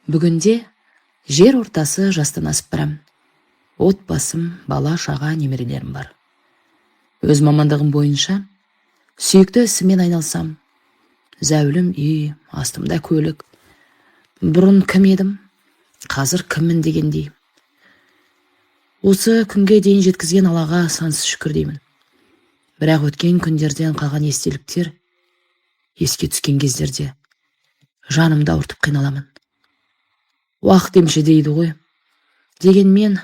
Бүгінде жер ортасы жастан асып барам. Отбасым, бала, шаға, немерелерім бар. Өз мамандығым бойынша сүйікті ісімен айналсам. Зәулім үй, астымда көлік. Бұрын кім едім, қазір кіммін дегендей. Осы күнге дейін жеткізген Аллаға сансыз шүкір деймін. Бірақ өткен күндерден қалған естеліктер еске түскен кездерде жанымды ауыртып қиналамын. Уақыт емші дейді ғой. Дегенмен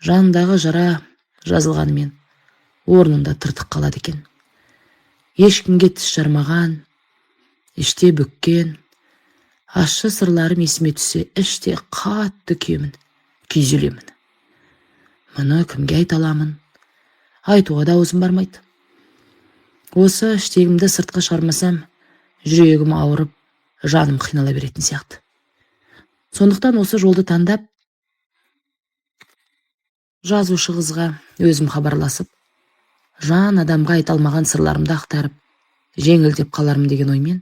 жандағы жара жазылғанымен орнында тыртық қалады екен. Ешкімге тіс жармаған, іште бүккен, ащы сырларым есіме түссе, іште қатты күйемін, күйзелемін. Мұны кімге айта аламын? Айтуға да аузым бармайды. Осы іштегімді сыртқа шығармасам, жүрегім ауырып, жаным қинала беретін сияқты. Сондықтан осы жолды таңдап, жазушы қызға өзім хабарласып, жан адамға айта алмаған сырларымды ақтарып, жеңілдеп қалармын деген оймен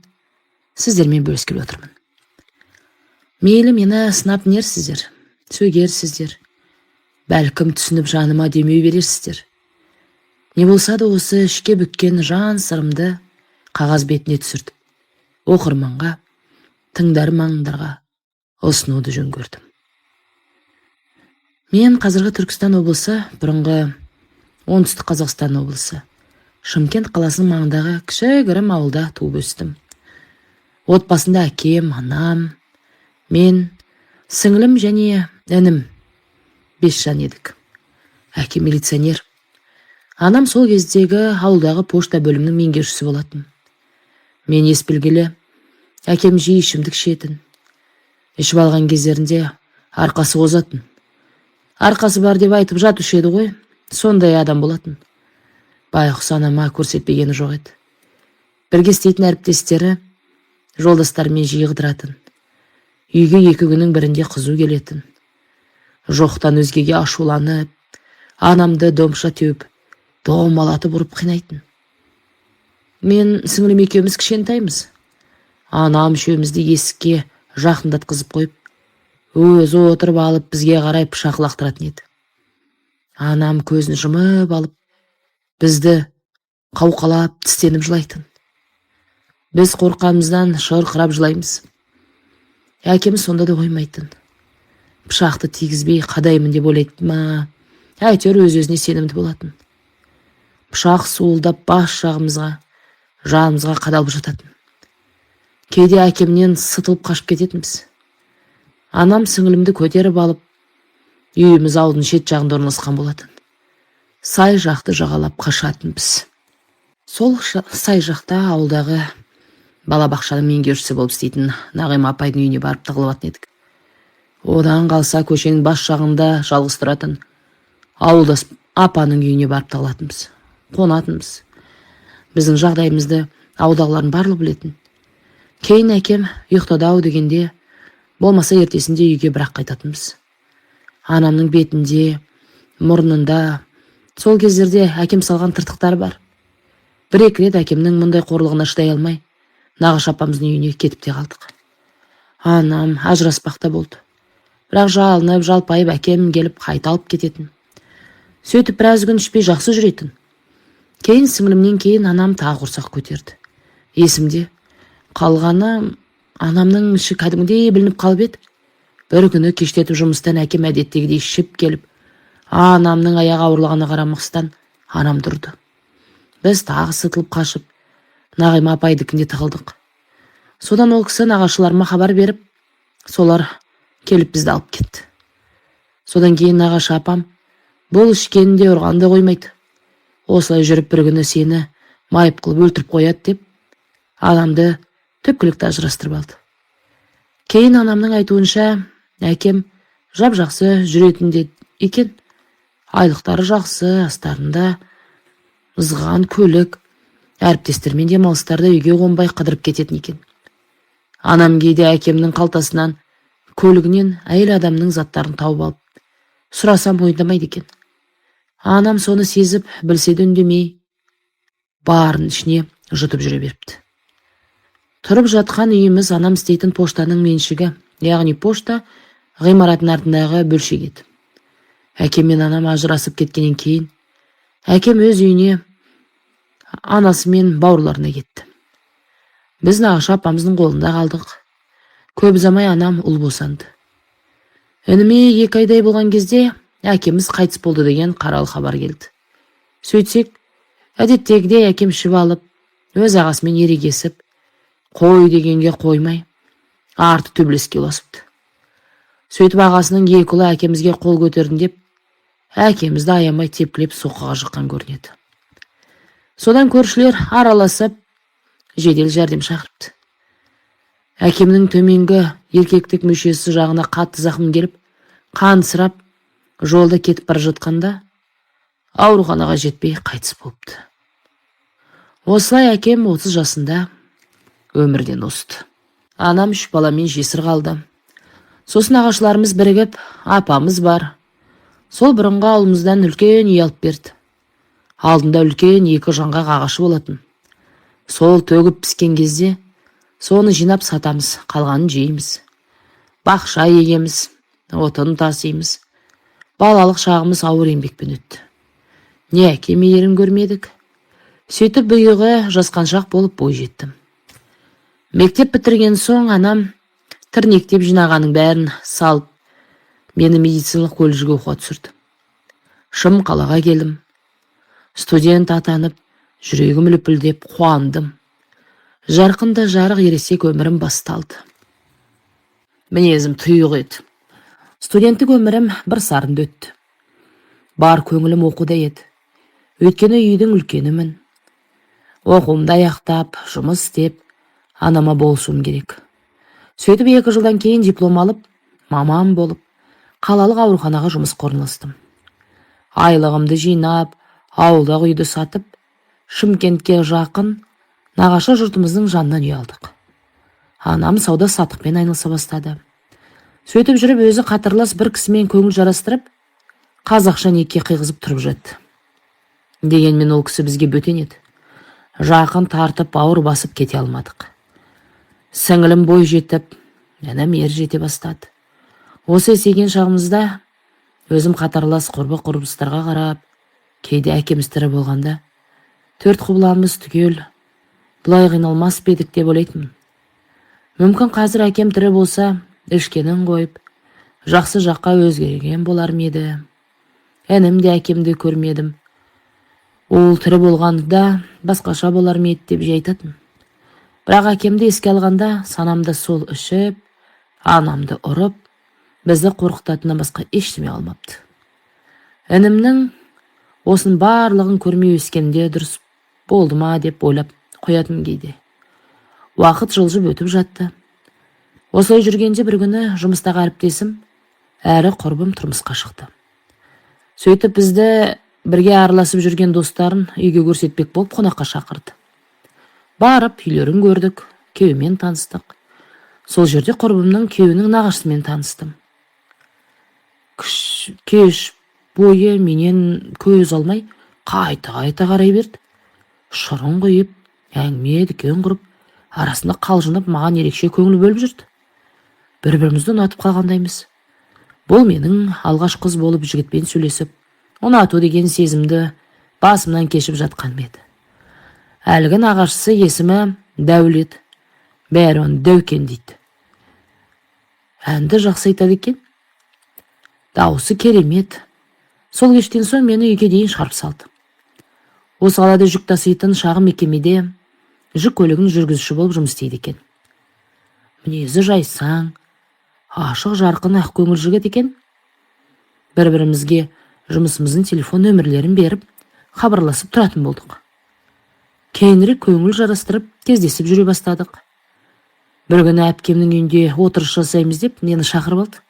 сіздермен бөліскелі отырмын. Мейлі мені сынап нерсіздер, сөгерсіздер, бәлкім түсініп жаныма демеу берерсіздер. Не болса да осы ішке бүккен жан сырымды қағаз бетіне түсірдім. Оқырманға, тыңдармандарға ұсынуды жөн көрдім. Мен қазіргі Түркістан облысы, бұрынғы Оңтүстік Қазақстан облысы, Шымкент қаласының маңындағы кішігірім ауылда туып өстім. Отбасында әкем, анам, мен, сіңлім және інім 5 жан едік. Әкем милиционер. Анам сол кездегі ауылдағы пошта бөлімінің меңгерушісі болатын. Мен ес білгелі, әкем жиі ішімдік ішетін. Ішіп алған кездерінде арқасы озатын. Арқасы бар деп айтып жатушы еді ғой, сондай адам болатын. Байғұс анама көрсетпегені жоқ еді. Бірге істейтін әріптестері жолдастарымен жиі қыдыратын. Үйге 2 күннің бірінде қызу келетін. Жоқтан өзгеге ашуланып, анамды домша теуіп, домалатып ұрып қинайтын. Мен сіңлім екеуміз кішкентаймыз. Анам үшеумізді есікке жақындатқызып қойып, өзі отырып алып бізге қарай пышақ лақтыратын еді. Анам көзін жұмып алып, бізді қауқалап тістеніп жылайтын. Біз қорқамыздан шырқырап жылаймыз. Әкеміз сонда да қоймайтын. Пышақты тигізбей қадаймын деп ойлайды ма, әйтеуір өз-өзіне сенімді болатын. Пышақ суылдап бас жағымызға, жанымызға қадалып жататын. Кейде әкемнен сытылып қашып кететінбіз. Анам сіңілімді көтеріп алып, үйіміз ауылдың шет жағында орналасқан болатын. Сай жақты жағалап қашатынбыз. Сол сай жақта ауылдағы балабақшаның меңгерушісі болып істейтін Нағима апайдың үйіне барып тығылатын едік. Одан қалса көшенің бас жағында жалғыз тұратын ауылдас апаның үйіне барып тығылатынбыз, қонатынбыз. Біздің жағдайымызды ауылдағылардың барлығы білетін. Кейін әкем ұйықтады-ау дегенде, болмаса ертесінде үйге бірақ қайтатынбыз. Анамның бетінде, мұрнында сол кездерде әкем салған тыртықтар бар. 1-2 рет әкемнің мұндай қорлығына шыдай алмай, нағыш апамыздың үйіне кетіп те қалдық. Анам ажыраспақта болды. Бірақ жалынып, жалпайып әкем келіп қайта алып кететін. Сөйтіп біраз күн ішпей жақсы жүретін. Кейін сіңлімнен кейін анам тағы құрсақ көтерді. Есімде қалғаны анамның іші кәдімгідей білініп қалып еді. Бір күні кештетіп жұмыстан әкем әдеттегідей ішіп келіп, анамның аяғы ауырлығына қарамастан анам тұрды. Біз тағы сытылып қашып, Нағима апайдікінде тығылдық. Содан ол кісі нағашыларыма хабар беріп, солар келіп бізді алып кетті. Содан кейін нағашы апам, бұл ішкенінде ұрғанды қоймайды. Осылай жүріп бір күні сені майып қылып өлтіріп қояды деп, анамды түпкілікті ажырастырып алды. Кейін анамның айтуынша, әкем жап-жақсы жүретінде екен. Айлықтары жақсы, астарында ызған көлік, әріптестермен демалыстарда үйге қонбай қыдырып кететін екен. Анам кейде әкемнің қалтасынан, көлігінен әйел адамның заттарын тауып алып, сұрасам мойындамайды екен. Анам соны сезіп, білсе де үндемей, барын ішіне жұтып жүре беріпті. Тұрып жатқан үйіміз анам істейтін поштаның меншігі, яғни пошта ғимараттың артындағы бөлшек еді. Әкем мен анам ажырасып кеткеннен кейін әкем өз үйіне анасы мен бауырларына кетті. Біз нағашы апамыздың қолында қалдық. Көп ұзамай анам ұл босанды. Ініме 2 айдай болған кезде әкеміз қайтыс болды деген қаралы хабар келді. Сөйтсек, әдеттегідей әкем ішіп алып, өз ағасымен ерегесіп, қой дегенге қоймай, арты төбелеске ұласыпты. Сөйтіп ағасының 2 ұлы әкемізге қол көтердім деп, әкемізді аямай тепкілеп соққыға жыққан көрінеді. Содан көршілер араласып, жедел жәрдем шақырыпты. Әкемнің төменгі еркектік мүшесі жағына қатты зақым келіп, қан сырап, жолда кетіп бара жатқанда, ауруханаға жетпей қайтыс болыпты. Осылай әкем 30 жасында өмірден озды. Анам 3 баламен жесір қалды. Сосын ағашыларымыз бірігіп, апамыз бар. Сол бұрынғы ауылымыздан үлкен үй алып берді. Алдында үлкен 2 жаңғақ ағашы болатын. Сол төгіп піскен кезде, соны жинап сатамыз, қалғанын жейміз. Бақша егеміз, отын тасимыз. Балалық шағымыз ауыр еңбекпен өтті. Не әке мейірін көрмедік. Сөйтіп бұйығы жасқаншақ болып бой жеттім. Мектеп бітірген соң анам тірнектеп жинағаның бәрін салып, мені медициналық колледжге оқуға түсірді. Шым қалаға келдім. Студент атанып, жүрегім лүпілдеп қуандым. Жарқында жарық ересек өмірім басталды. Мінезім тұйық еді. Студенттік өмірім бір сарында өтті. Бар көңілім оқуда еді. Өйткені үйдің үлкенімін. Оқуымды аяқтап, жұмыс істеп, анама болсуым керек. Сөйтіп 2 жылдан кейін диплом алып, мамам болып, қалалық ауруханаға жұмысқа орналастым. Айлығымды жинап, ауылдағы үйді сатып, Шымкентке жақын нағашы жұртымыздың жанынан үй алдық. Анам сауда сатықпен айналыса бастады. Сөйтіп жүріп өзі қатарлас бір кісімен көңіл жарастырып, қазақша неке қиғызып тұрып жатты. Дегенмен ол кісі бізге бөтен еді. Жақын тартып ауыр басып кете алмадық. Сіңілім бой жетіп, әнім ер жете бастады. Осы есейген шағымызда өзім қатарлас құрбыстарға қарап, кейде әкеміз тірі болғанда, 4 құбыламыз түгел, бұлай қиналмас бедік деп ойлайтын. Мүмкін қазір әкем тірі болса, ішкенін қойып, жақсы жаққа өзгерген болар ма еді. Әнім де әкемді көрмедім. Ол тірі болғанда басқаша болар ма еді деп жайтатын. Бірақ әкемді еске алғанда санамда сол ішіп, анамды ұрып, бізді қорқытатыннан басқа ештеме қалмапты. Інімнің осының барлығын көрмей өскенде дұрыс болды ма деп ойлап қоятын кейде. Уақыт жылжып өтіп жатты. Осылай жүргенде бір күні жұмыстағы әріптесім, әрі құрбым тұрмысқа шықты. Сөйтіп бізді бірге араласып жүрген достарын үйге көрсетпек болып қонаққа шақырды. Барып үйлерін көрдік, күйеуімен таныстық. Сол жерде құрбымның күйеуінің нағашысымен таныстым. Кеш бойы менен көз алмай, қайта қарай берді. Шырын құйып, әңгіме дүкен құрып, арасында қалжынып, маған ерекше көңіл бөліп жүрді. Бір-бірімізді ұнатып қалғандаймыз. Бұл менің алғаш қыз болып жігітпен сөйлесіп, ұнату деген сезімді басымнан кешіп жатқан еді. Әлгі нағашысы есімі Дәулет, бәрі оны Дәукен дейді. Әнді жақсы айтады екен. Дауысы керемет. Сол кештен соң мені үйге дейін шығарып салды. Осы қалада жүк таситын шағын мекемеде жүк көлігін жүргізуші болып жұмыс істейді екен. Мінезі жайсаң, ашық жарқын ақ көңіл жігіт екен. Бір-бірімізге жұмысымыздың телефон нөмірлерін беріп, хабарласып тұратын болдық. Кейінірек көңіл жарастырып, кездесіп жүре бастадық. Бір күні әпкемнің үйінде отырыс жасаймыз деп мені шақырып алды.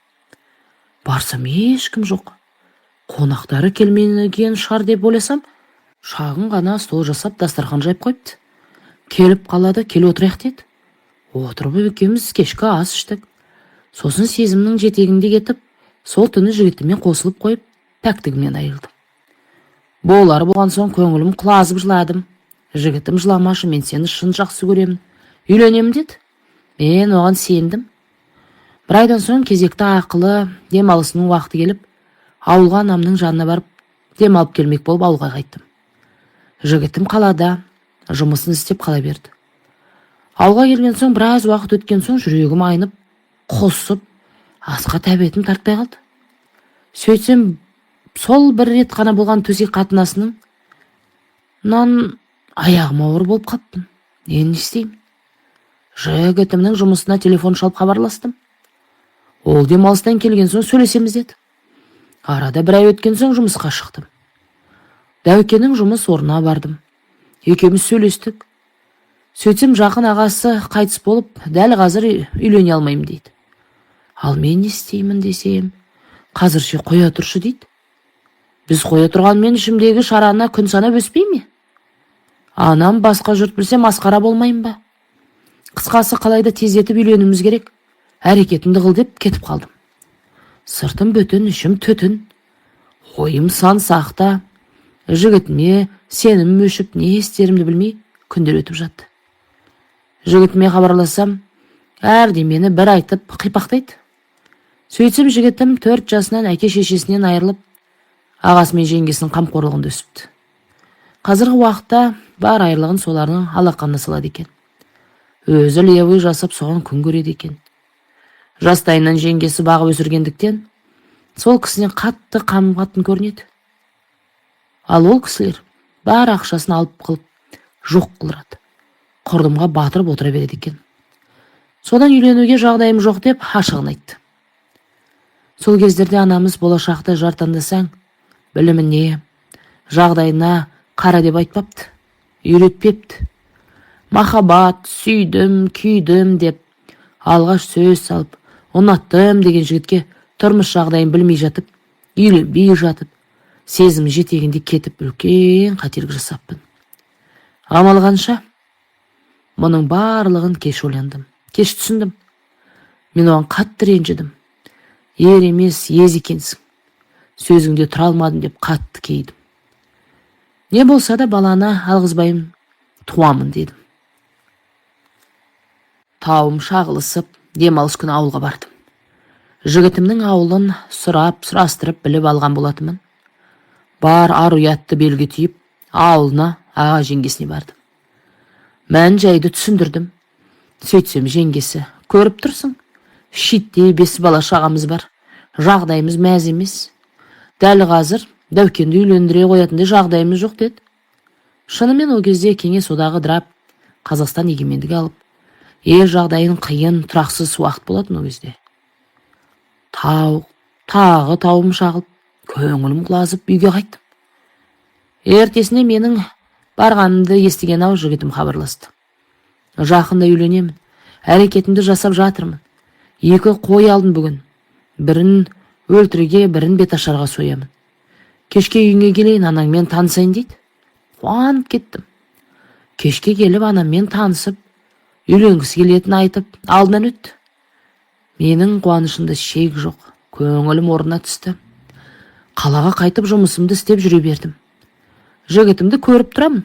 Барсам ешкім жоқ. Қонақтары келмеген шығар деп ойласам, шағын ғана стол жасап дастархан жайып қойыпты. Келіп қалады, кел отырайық деді. Отырып екеуміз кешкі ас іштік. Сосын сезімнің жетегінде кетіп, сол түні жігітімен қосылып қойып, пәктігімен айырылдым. Болар болған соң көңілім құлазып жыладым. Жігітім жыламашы, мен сені шын жақсы көремін. Үйленемін деді. Мен оған сендім. Бір айдан соң кезекті ақылы демалысының уақыты келіп, ауылға анамның жанына барып, демалып келмек болып ауылға қайттым. Жігітім қалада жұмысын істеп қала берді. Ауылға келген соң біраз уақыт өткен соң жүрегім айнып, құсып, асқа тәбетім тартпай қалды. Сөйтсем, сол бір рет қана болған төсек қатынасының аяғым ауыр болып қаптым. Нені істеймін? Жігітімнің жұмысына телефон шалып хабарластым. Ол демалыстан келген соң сөйлесеміз деді. Арада бір ай өткен соң жұмысқа шықтым. Дәукенің жұмыс орнына бардым. Екеуміз сөйлестік. Сөйтсем, жақын ағасы қайтыс болып, дәл қазір үйлене алмаймын дейді. Ал мен не істеймін десем, қазірше қоя тұршы дейді. Біз қоя тұрғанмен ішімдегі шарана күн санап өспей ме? Анам басқа жұрт білсе масқара болмайын ба? Қысқасы қалайда тездетіп үйленуіміз керек. Әрекетімді қыл деп кетіп қалдым. Сыртым бөтен, ішім түтін. Ойым сан сақта. Жігітіме сенім өшіп, не істерімді білмей күндер өтіп жатты. Жігітіме хабарласам, әрдемені бір айтып қипақтайды. Сөйтсем, жігітім 4 жасынан әке шешесінен айырылып, ағасы мен жеңгесінің қамқорлығында өсіпті. Қазіргі уақытта бар айырлығын солардың алақанына салады екен. Өзі левый жасап соған күн көреді екен. Жастайынан жеңгесі бағып өсіргендіктен, сол кісінен қатты қамығатын көрінеді. Ал ол кісілер бар ақшасын алып қылып, жоқ қылырады. Құрдымға батырып отыра береді екен. Содан үйленуге жағдайым жоқ деп ашығын айтты. Сол кездерде анамыз болашақта жар таңдасаң, біліміне, жағдайына қара деп айтпапты, үйретпепті. Махаббат, сүйдім, күйдім деп алғаш сөз салып, ұнаттым деген жігітке тұрмыс жағдайын білмей жатып, үйленбей жатып, сезім жетегінде кетіп үлкен қателік жасаппын. Амал қанша? Мұның барлығын кеш ойландым, кеш түсіндім. Мен оған қатты ренжідім. Ер емес, ез екенсің. Сөзіңде тұра алмадым деп қатты кейдім. Не болса да баланы алғызбайым, туамын дедім. Тауым шағылысып, демалыс күні ауылға бардым. Жігітімнің ауылын сұрастырып біліп алған болатымын. Бар ар-ұятты белгі түйіп, ауылына аға жеңгесіне бардым. Мән жайды түсіндірдім. Сөйтсем, жеңгесі, көріп тұрсың, шитте 5 бала шағамыз бар, жағдайымыз мәз емес. Дәл қазір Дәукенді үйлендіре қоятындай жағдайымыз жоқ деді. Шынымен ол кезде кеңес одағы дырап, Қазақстан егемендік алып, ел жағдайын қиын, тұрақсыз уақыт болатын ол кезде. Тағы тауым шағылып, көңілім құлазып үйге қайттым. Ертесіне менің барғанымды естіген ау жігітім хабарласты. Жақында үйленемін, әрекетімді жасап жатырмын. 2 қой алдым бүгін. Бірін өлтірге, бірін беташарға соямын. Кешке үйіңе келейін, анаңмен танысайын дейді. Қуанып кеттім. Кешке келіп анаммен танысып, үйленгісі келетінін айтып, алдынан өтті. Менің қуанышымда шек жоқ, көңілім орнына түсті. Қалаға қайтып жұмысымды істеп жүре бердім. Жігітімді көріп тұрамын.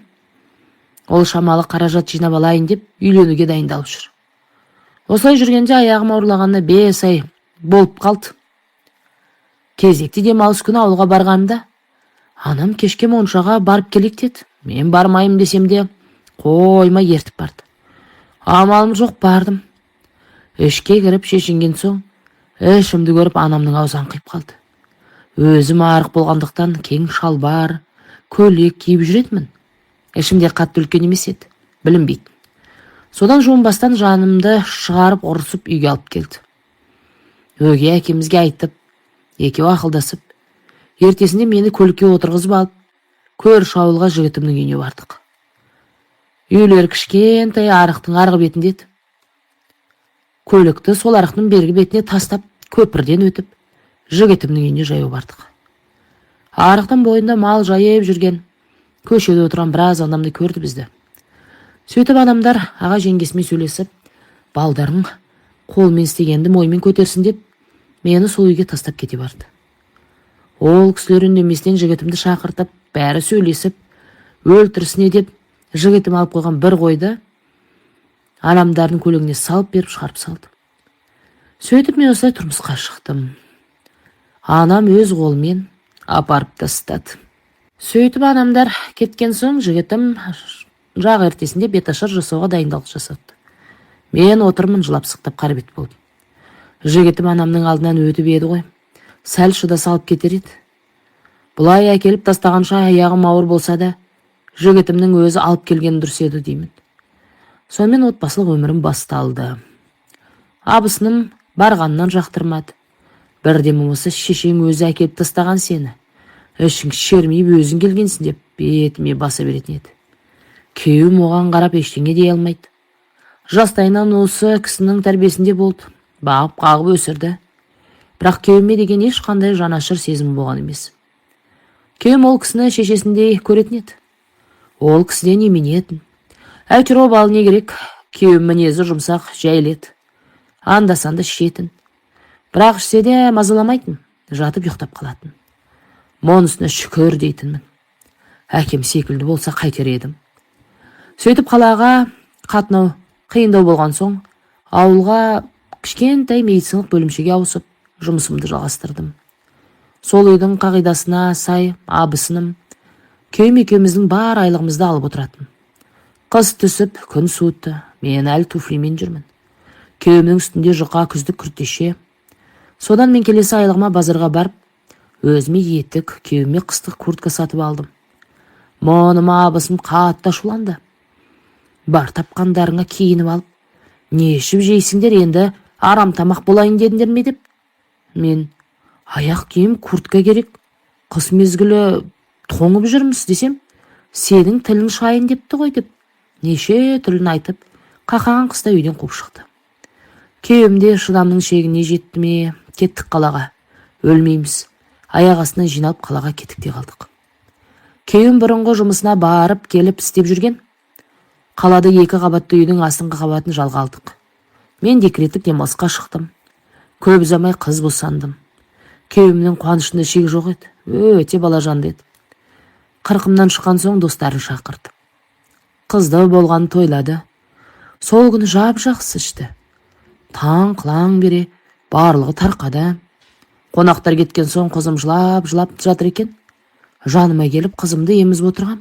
Ол шамалы қаражат жинап алайын деп үйленуге дайындалып жүр. Осылай жүргенде аяғым ауырлағанына 5 ай болып қалды. Кезекті демалыс күні ауылға барғанымда, анам кешке моншаға барып келейік деді. Мен бармайым десем де, қоймай ертіп барды. Амалым жоқ, бардым. Ішке кіріп шешінген соң, ішімді көріп анамның аузы аңқиып қалды. Өзім арық болғандықтан кең шалбар, көйлек киіп жүретмін. Ішімде қатты үлкен емес еді, білінбейді. Содан жуынбастан жанымды шығарып ұрысып үйге алып келді. Өгей әкемізге айтып, екеуі ақылдасып, ертесінде мені көлікке отырғызып алып, көрші ауылға жігітімнің үйіне бардық. Үйлер кішкентай арықтың арғы бетінде еді. Көлікті сол арықтың бергі бетіне тастап, көпірден өтіп, жігітімнің үйіне жаяу бардық. Арықтың бойында мал жайып жүрген, көшеде отырған біраз адамды көрді бізді. Сөйтіп адамдар аға жеңгесімен сөйлесіп, балдарын қолмен істегенді моймен көтерсін деп, мені сол үйге тастап кете барды. Ол кісілер үндеместен жігітімді шақыртып, бәрі сөйлесіп, өлтірісіне деп, жігітім алып қойған бір қойды адамдардың көлігіне салып беріп шығарып салды. Сөйтіп мен осылай тұрмысқа шықтым. Анам өз қолымен апарып тастады. Сөйтіп анамдар кеткен соң жігітім жақ ертесінде беташар жасауға дайындық жасады. Мен отырмын жылап сықтап қарбет болдым. Жігітім анамның алдынан өтіп еді ғой. Сәл шыдаса алып кетер еді. Бұлай әкеліп тастағанша аяғым ауыр болса да, жігітімнің өзі алып келген дұрыс еді деймін. Сонымен отбасылық өмірім басталды. Абысыным барғаннан жақтырмады. Бірден болмаса шешең өзі әкеліп тастаған сені. Ішің шермейіп өзің келгенсің деп бетіме баса беретін еді. Күйеуім оған қарап ештеңе дей алмайды. Жастайынан осы кісінің тәрбиесінде болды. Бағып қағып өсірді. Бірақ күйеуіме деген ешқандай жанашыр сезім болған емес. Күйеуім ол кісіні шешесіндей көретін еді. Ол кісіден именетін. Әйтеуір обалы не керек? Күйеуім мінезі жұмсақ, жайлет. Анда-санда ішетін. Бірақ ішсе де мазаламайтын, жатып ұйықтап қалатын. Монысына шүкір дейтінмін. Әкем секілді болса қайтер едім. Сөйтіп қалаға қатынау қиындау болған соң, ауылға кішкентай медициналық бөлімшеге ауысып, жұмысымды жалғастырдым. Сол үйдің қағидасына сай абысыным, күйеуім екеуміздің бар айлығымызды алып отыратын. Қыс түсіп, күн суытты, мен әлі туфлимен жүрмін. Күйеуімнің үстінде жұқа күздік күртеше. Содан мен келесі айлығыма базарға барып, өзіме етік, күйеуіме қыстық куртка сатып алдым. Моныма абысым қатты ашуланды. Бар тапқандарыңа киініп алып, не ішіп жейсіңдер, енді арам тамақ болайын дедіңдер ме деп. Мен аяқ киім куртка керек, қыс мезгілі тоңып жүрміз десем, сенің тілін шайын депті ғой деп, неше тілін айтып, қақаған қыста үйден қуып шықты. Күйеуімде шыдамның шегіне жетті ме, кеттік қалаға. Өлмейміз. Аяқ астынан жиналып қалаға кетікте қалдық. Күйеуім бұрынғы жұмысына барып келіп істеп жүрген. Қалада 2 қабатты үйдің астыңғы қабатын жалға алдық. Мен декреттік демалысқа шықтым. Көп ұзамай қыз босандым. Күйеуімнің қуанышында шек жоқ еді. Өте балажанды еді. 40-мнан шыққан соң достарын шақырды. Қызды болған тойлады. Сол күні жап-жақсы ішті. Таң қылаң бере барлығы тарқады. Қонақтар кеткен соң қызым жылап жатыр екен. Жаныма келіп қызымды емізіп отырғам.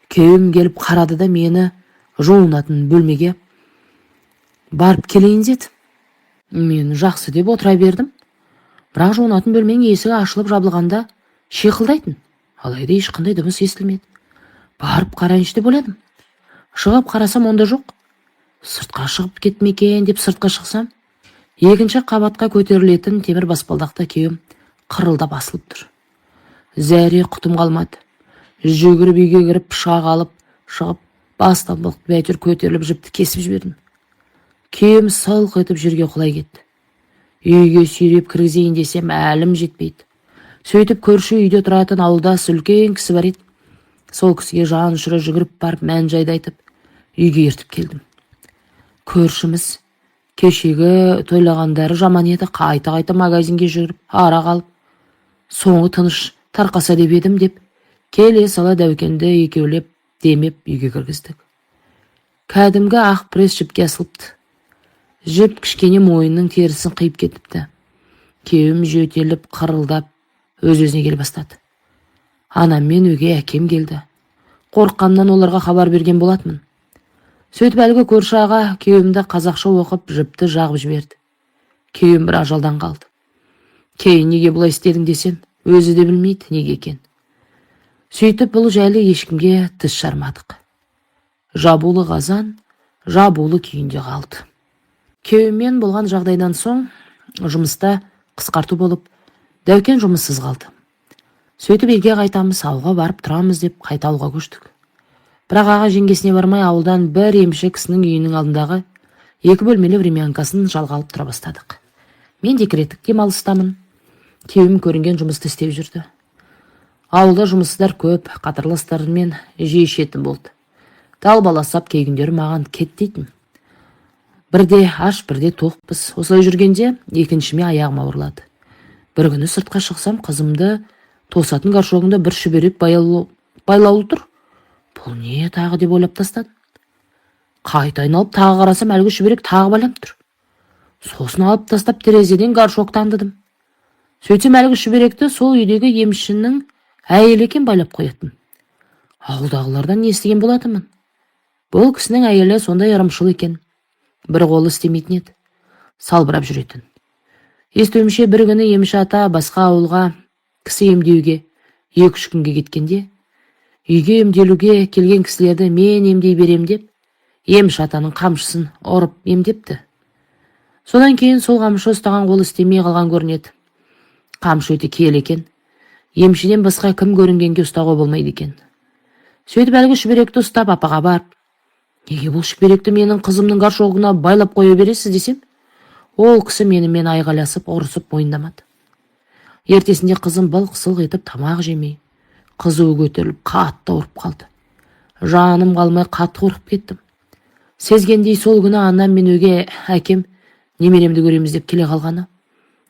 Күйеуім келіп қарады да мені жуынатын бөлмеге барып келейін деді. Мен жақсы деп отыра бердім. Бірақ жуынатын бөлменің есігі ашылып жабылғанда шиқылдайтын. Алайда ешқандай дыбыс естілмеді. Барып қарайыншы деп ойладым. Шығып қарасам онда жоқ. Сыртқа шығып кетмекен деп сыртқа шықсам, 2-ші қабатқа көтерілетін темір баспалдақта күйеуім қырылда басылып тұр. Зәре құтым қалмады. Жүгіріп үйге кіріп пышақ алып, шығып бастан әйтеуір көтеріліп жіпті кесіп жібердім. Күйеуім сылқ етіп жерге құлай кетті. Үйге сүйреп кіргізейін десем әлім жетпейді. Сөйтіп көрші үйде тұратын ауылда үлкен кісі бар еді. Сол кісіге жан ұшыра жүгіріп барып мән-жайды айтып, үйге ертіп келдім. Көршіміз кешегі тойлағандары жаман еді, қайта магазинге жүріп ара қалып, соңы тыныш тарқаса деп едім деп, келе сала дәукенді екеулеп демеп үйге кіргіздік. Кәдімгі ақ пресс жіпке асылыпты. Жіп кішкене мойынның терісін қиып кетіпті. Күйеуім жөтеліп, қырылдап, өз-өзіне келе бастады. Анам мен өгей әкем келді. Қорыққаннан оларға хабар берген болатмын. Сөйтіп әлгі көрші аға күйеуімді қазақша оқып жіпті жағып жіберді. Күйеуім бір ажалдан қалды. Кейін неге бұлай істедің десем, өзі де білмейді неге екен. Сөйтіп бұл жайлы ешкімге тіс жармадық. Жабулы қазан, жабулы күйінде қалды. Күйеуіммен болған жағдайдан соң жұмыста қысқарту болып, дәукен жұмыссыз қалды. Сөйтіп елге қайтамыз, ауылға барып тұрамыз деп қайта ауылға көштік. Бірақ аға жеңгесіне бармай ауылдан бір емші кісінің үйінің алдындағы 2 бөлмелі времянкасын жалға алып тұра бастадық. Мен декреттік демалыстамын. Күйеуім көрінген жұмысты істеп жүрді. Ауылда жұмыссыздар көп, қатарластарымен жиі ішетін болды. Далбаласап кей күндері маған кет дейтін. Бірде аш, бірде тоқпыз. Осылай жүргенде екіншіме аяғым ауырлады. Бір күні сыртқа шықсам, қызымды тосатын горшогында бір шүберек байлаулы тұр. Бұл не тағы деп ойлап тастадым. Қайта айналып тағы қарасам, әлгі шүберек тағы байланып тұр. Сосын алып тастап терезеден горшокты аңдыдым. Сөйтсем әлгі шүберекті сол үйдегі емшінің әйелі екен байлап қоятын. Ауылдағылардан естіген болатынмын. Бұл кісінің әйелі сондай ырымшыл екен. Бір қолы істемейтін еді. Салбырап жүретін. Естуімше бір күні емші ата басқа ауылға кісі емдеуге 2-3 күнге кеткенде, үйге емделуге келген кісілерді мен емдей берем деп, емші атаның қамшысын ұрып емдепті. Содан кейін сол қамшы ұстаған қолы істемей қалған көрінеді. Қамшы өте киелі екен. Емшіден басқа кім көрінгенге ұстауға болмайды екен. Сөйтіп әлгі шүберекті ұстап апаға барып, неге бұл шүберекті менің қызымның горшогына байлап қоя бересіз десем, ол кісі менімен айғайласып, ұрысып мойындамады. Ертесінде қызым былқ-сылқ етіп тамақ жемей, қызуы көтеріліп қатты ауырып қалды. Жаным қалмай қатты қорқып кеттім. Сезгендей сол күні анам мен өгей әкем немеремді көреміз деп келе қалғаны.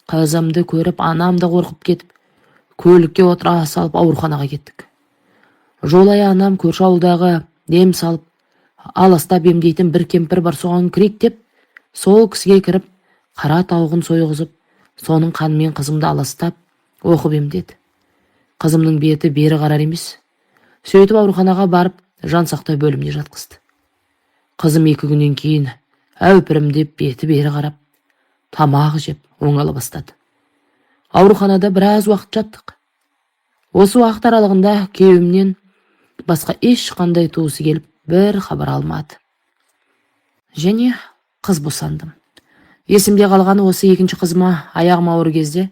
Қызымды көріп анам да қорқып кетіп, көлікке отыра салып ауруханаға кеттік. Жолай анам көрші ауылдағы дем салып, аластап емдейтін бір кемпір бар, соған кірейік деп, сол кісіге кіріп, қара тауығын сойғызып, соның қанымен қызымды аластап, оқып емдеді. Қызымның беті бері қарар емес. Сөйтіп ауруханаға барып, жан сақтау бөліміне жатқызды. Қызым 2 күннен кейін әупірімдеп беті бері қарап, тамақ жеп оңала бастады. Ауруханада біраз уақыт жаттық. Осы уақыт аралығында күйеуімнен басқа ешқандай туысы келіп, бір хабар алмады. Және қыз босандым. Есімде қалғаны осы 2-ші қызыма аяғым ауыр кезде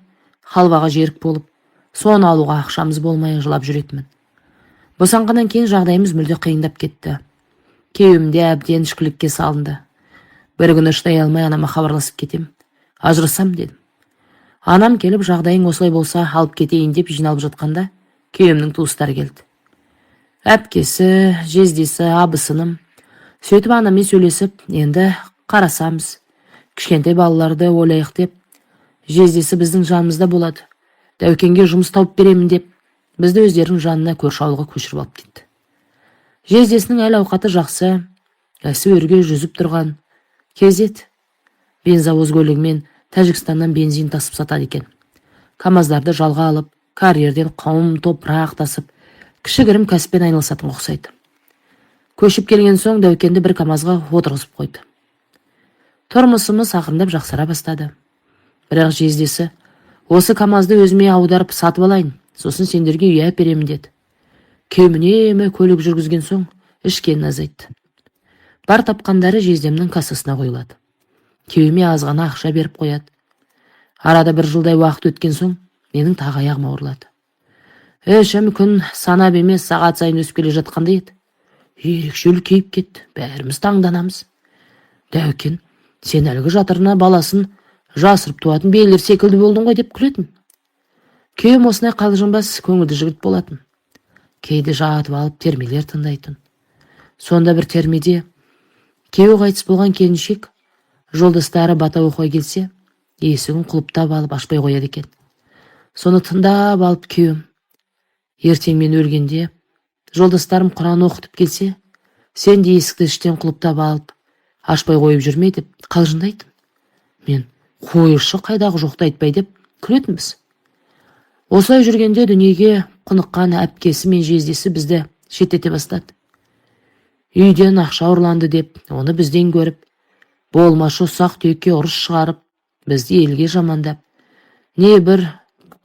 халваға жерік болып, соны алуға ақшамыз болмай жылап жүретінмін. Босанғаннан кейін жағдайымыз мүлде қиындап кетті. Күйеуімде әбден ішкілікке салынды. Бір күні шыдай алмай анама хабарласып кетем. Ажырасам дедім. Анам келіп, жағдайың осылай болса алып кетейін деп жиналып жатқанда, күйеуімнің туыстары келді. Әпкесі, жездесі, абысыным. Сөйтіп анаммен сөйлесіп, енді қарасамыз. Кішкентай балаларды ойлайық деп, жездесі біздің жанымызда болады. Дәукенге жұмыс тауып беремін деп, бізді өздерінің жанына көрші ауылға көшіріп алып кетті. Жездесінің әл ауқаты жақсы, әсі өрге жүзіп тұрған кезет. Бензовоз көлігімен Тәжікстаннан бензин тасып сатады екен. КамАЗдарды жалға алып, карьерден қауым топырақ тасып, кішігірім кәсіппен айналысатын ұқсайды. Көшіп келген соң Дәукенді бір КамАЗға отырғызып қойды. Тұрмысымыз ақырындап жақсара бастады. Бірақ жездесі, осы КамАЗды өзіме аударып сатып алайын, сосын сендерге үй әперемін деді. Күйеуіме көлік жүргізген соң ішкенін азайтты. Бар тапқандары жездемнің кассасына қойылады. Күйеуіме аз ғана ақша беріп қояды. Арада 1 жылдай уақыт өткен соң менің тағы аяғым ауырлады. Ішім күн санап емес сағат сайын өсіп келе жатқанда еді. Ерекше үлкейіп кетті. Бәріміз таңданамыз. Дәукен, сен әлгі жатырына баласын жасырып туатын бейлер секілді болдың ғой деп күлетін. Күйеуім осындай қалжыңбас көңілді жігіт болатын. Кейде жатып алып термелер тыңдайтын. Сонда бір термеде күйеуі қайтыс болған келіншек жолдастары бата оқуға келсе, есігін құлыптап алып ашпай қояды екен. Соны тыңдап алып күйеуім, ертең мен өлгенде жолдастарым Құран оқытып келсе, сен де есікті іштен құлыптап алып ашпай қойып жүрме деп қалжыңдайтын. Мен қойшы қайдағы жоқты айтпай деп күлетінбіз. Осылай жүргенде дүниеге құныққан әпкесі мен жездесі бізді шеттете бастады. Үйден ақша ұрланды деп, оны бізден көріп, болмашы ұсақ түйекке ұрыс шығарып, бізді елге жамандап, не бір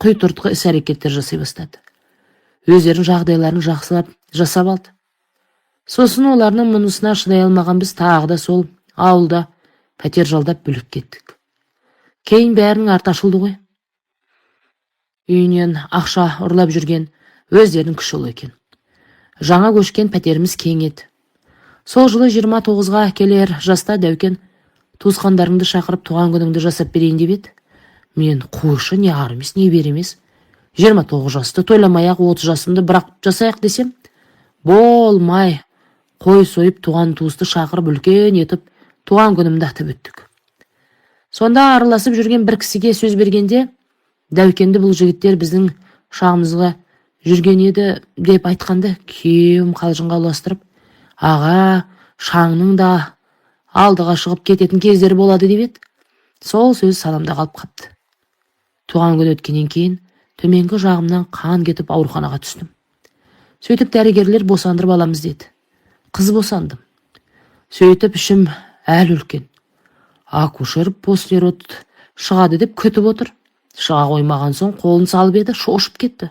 құйтыртқы іс-әрекеттер жасай бастады. Өздерінің жағдайларын жақсылап жасап алды. Сосын оларының мұнысына шыдай алмаған біз тағы да сол ауылда пәтер жалдап бүлік кеттік. Кейін бәрінің арты ашылды ғой. Үйінен ақша ұрлап жүрген өздерінің күші ұлы екен. Жаңа көшкен пәтеріміз кең еді. Сол жылы 29-ға келер жаста Дәукен туысқандарыңды шақырып туған күніңді жасап берейін деп еді. Мен қойшы не ар емес, не бер емес. 29 жасты тойламай-ақ 30 жасымды бірақ жасайық десем, болмай, қой сойып туған туысты шақырып үлкен етіп туған күнімді атап өттік. Сонда араласып жүрген бір кісіге сөз бергенде, Дәукенді бұл жігіттер біздің шағымызға жүрген еді деп айтқанды, күйеуім қалжыңға ұластырып, аға, шаңның да алдыға шығып кететін кездері болады деп еді. Сол сөз санамда қалып қапты. Туған күн өткеннен кейін төменгі жағымнан қан кетіп ауруханаға түстім. Сөйтіп дәрігерлер босандырып аламыз деді. Қыз босандым. Сөйтіп ішім әлі үлкен. Акушер послерод шығады деп күтіп отыр. Шыға қоймаған соң қолын салып еді, шошып кетті.